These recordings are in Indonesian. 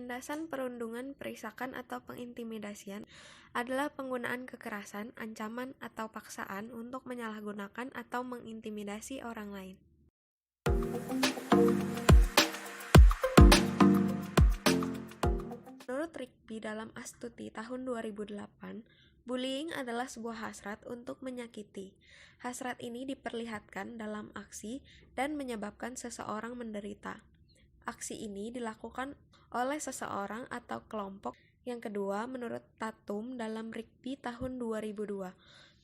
Penindasan, perundungan, perisakan, atau pengintimidasian adalah penggunaan kekerasan, ancaman, atau paksaan untuk menyalahgunakan atau mengintimidasi orang lain. Menurut Rigby dalam Astuti tahun 2008, bullying adalah sebuah hasrat untuk menyakiti. Hasrat ini diperlihatkan dalam aksi dan menyebabkan seseorang menderita. Aksi ini dilakukan oleh seseorang atau kelompok. Yang kedua, menurut Tatum dalam Rigby tahun 2002,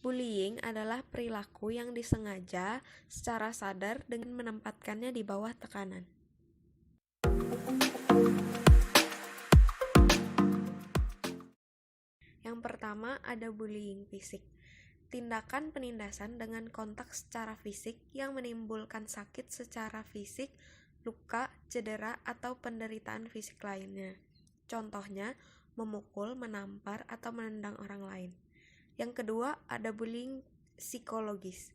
bullying adalah perilaku yang disengaja secara sadar dengan menempatkannya di bawah tekanan. Yang pertama, ada bullying fisik. Tindakan penindasan dengan kontak secara fisik yang menimbulkan sakit secara fisik, luka, cedera, atau penderitaan fisik lainnya. Contohnya, memukul, menampar, atau menendang orang lain. Yang kedua, ada bullying psikologis.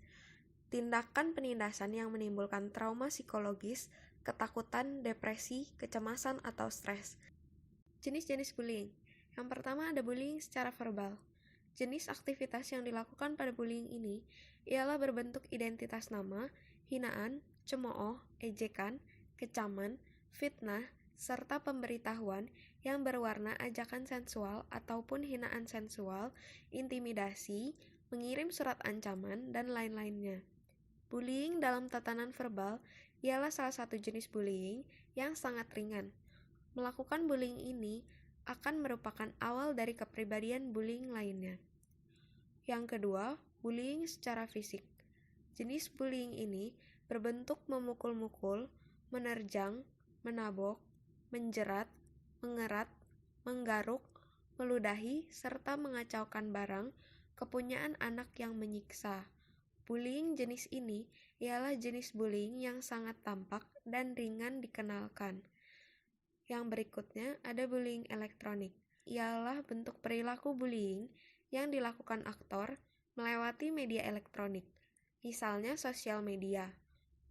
Tindakan penindasan yang menimbulkan trauma psikologis, ketakutan, depresi, kecemasan, atau stres. Jenis-jenis bullying. Yang pertama ada bullying secara verbal. Jenis aktivitas yang dilakukan pada bullying ini ialah berbentuk identitas nama, hinaan, cemooh, ejekan, kecaman, fitnah, serta pemberitahuan yang berwarna ajakan sensual ataupun hinaan sensual, intimidasi, mengirim surat ancaman, dan lain-lainnya. Bullying dalam tatanan verbal ialah salah satu jenis bullying yang sangat ringan. Melakukan bullying ini akan merupakan awal dari kepribadian bullying lainnya. Yang kedua, bullying secara fisik. Jenis bullying ini berbentuk memukul-mukul, menerjang, menabok, menjerat, mengerat, menggaruk, meludahi, serta mengacaukan barang, kepunyaan anak yang menyiksa. Bullying jenis ini ialah jenis bullying yang sangat tampak dan ringan dikenalkan. Yang berikutnya ada bullying elektronik. Ialah bentuk perilaku bullying yang dilakukan aktor melewati media elektronik, misalnya sosial media.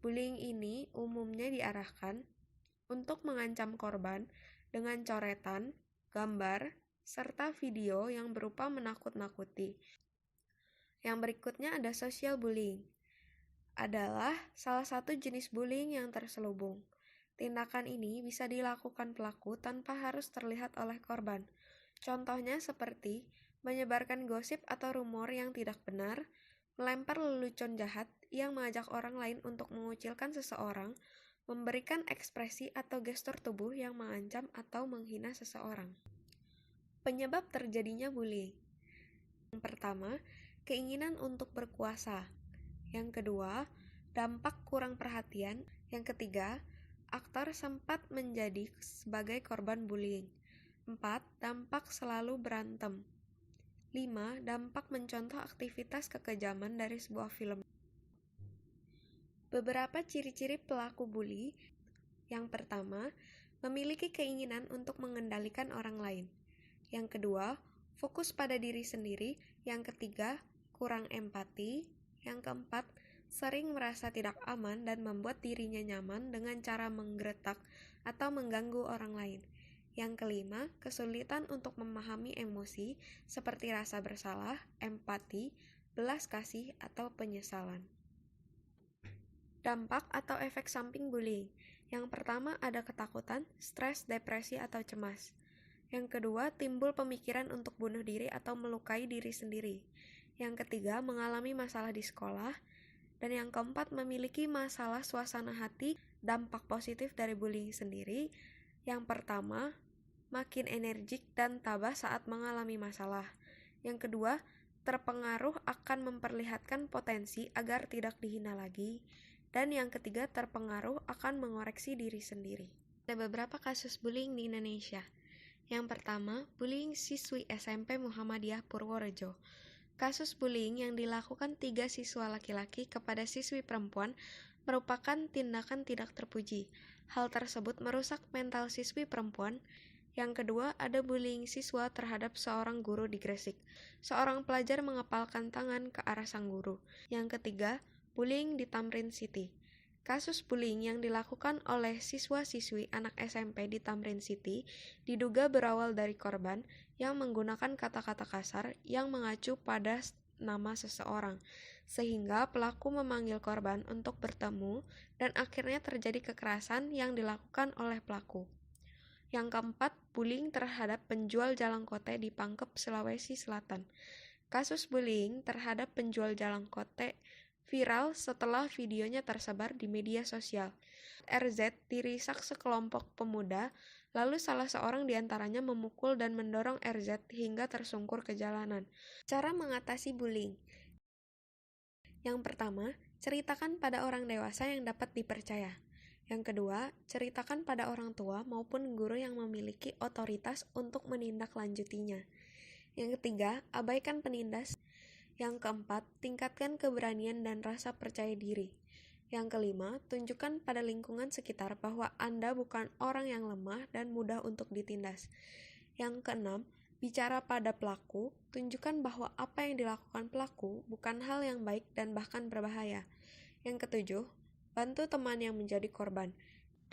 Bullying ini umumnya diarahkan untuk mengancam korban dengan coretan, gambar, serta video yang berupa menakut-nakuti. Yang berikutnya ada social bullying. Adalah salah satu jenis bullying yang terselubung. Tindakan ini bisa dilakukan pelaku tanpa harus terlihat oleh korban. Contohnya seperti menyebarkan gosip atau rumor yang tidak benar, melempar lelucon jahat yang mengajak orang lain untuk mengucilkan seseorang, memberikan ekspresi atau gestur tubuh yang mengancam atau menghina seseorang. Penyebab terjadinya bullying. Yang pertama, keinginan untuk berkuasa. Yang kedua, dampak kurang perhatian. Yang ketiga, aktor sempat menjadi sebagai korban bullying. 4. Dampak selalu berantem. 5. Dampak mencontoh aktivitas kekejaman dari sebuah film. Beberapa ciri-ciri pelaku bully. Yang pertama, memiliki keinginan untuk mengendalikan orang lain. Yang kedua, fokus pada diri sendiri. Yang ketiga, kurang empati. Yang keempat, sering merasa tidak aman dan membuat dirinya nyaman dengan cara menggretak atau mengganggu orang lain. Yang kelima, kesulitan untuk memahami emosi seperti rasa bersalah, empati, belas kasih, atau penyesalan. Dampak atau efek samping bullying. Yang pertama ada ketakutan, stres, depresi, atau cemas. Yang kedua, timbul pemikiran untuk bunuh diri atau melukai diri sendiri. Yang ketiga, mengalami masalah di sekolah. Dan yang keempat, memiliki masalah suasana hati. Dampak positif dari bullying sendiri. Yang pertama, makin energik dan tabah saat mengalami masalah. Yang kedua, terpengaruh akan memperlihatkan potensi agar tidak dihina lagi. Dan yang ketiga, terpengaruh akan mengoreksi diri sendiri. Ada beberapa kasus bullying di Indonesia. Yang pertama, bullying siswi SMP Muhammadiyah Purworejo. Kasus bullying yang dilakukan 3 siswa laki-laki kepada siswi perempuan merupakan tindakan tidak terpuji. Hal tersebut merusak mental siswi perempuan. Yang kedua, ada bullying siswa terhadap seorang guru di Gresik. Seorang pelajar mengepalkan tangan ke arah sang guru. Yang ketiga, bullying di Tamrin City. Kasus bullying yang dilakukan oleh siswa-siswi anak SMP di Tamrin City diduga berawal dari korban yang menggunakan kata-kata kasar yang mengacu pada nama seseorang, sehingga pelaku memanggil korban untuk bertemu dan akhirnya terjadi kekerasan yang dilakukan oleh pelaku. Yang keempat, bullying terhadap penjual jalangkote di Pangkep, Sulawesi Selatan. Kasus bullying terhadap penjual jalangkote viral setelah videonya tersebar di media sosial. RZ dirisak sekelompok pemuda, lalu salah seorang diantaranya memukul dan mendorong RZ hingga tersungkur ke jalanan. Cara mengatasi bullying. Yang pertama, ceritakan pada orang dewasa yang dapat dipercaya. Yang kedua, ceritakan pada orang tua maupun guru yang memiliki otoritas untuk menindaklanjutinya. Yang ketiga, abaikan penindas. Yang keempat, tingkatkan keberanian dan rasa percaya diri. Yang kelima, tunjukkan pada lingkungan sekitar bahwa Anda bukan orang yang lemah dan mudah untuk ditindas. Yang keenam, bicara pada pelaku, tunjukkan bahwa apa yang dilakukan pelaku bukan hal yang baik dan bahkan berbahaya. Yang ketujuh, bantu teman yang menjadi korban.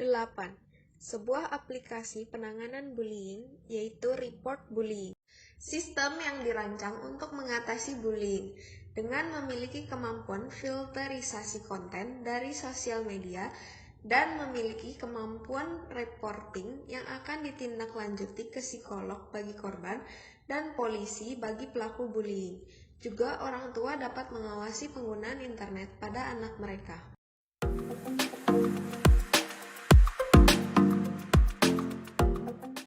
8. Sebuah aplikasi penanganan bullying, yaitu Report Bullying. Sistem yang dirancang untuk mengatasi bullying dengan memiliki kemampuan filterisasi konten dari sosial media dan memiliki kemampuan reporting yang akan ditindaklanjuti ke psikolog bagi korban dan polisi bagi pelaku bullying. Juga orang tua dapat mengawasi penggunaan internet pada anak mereka.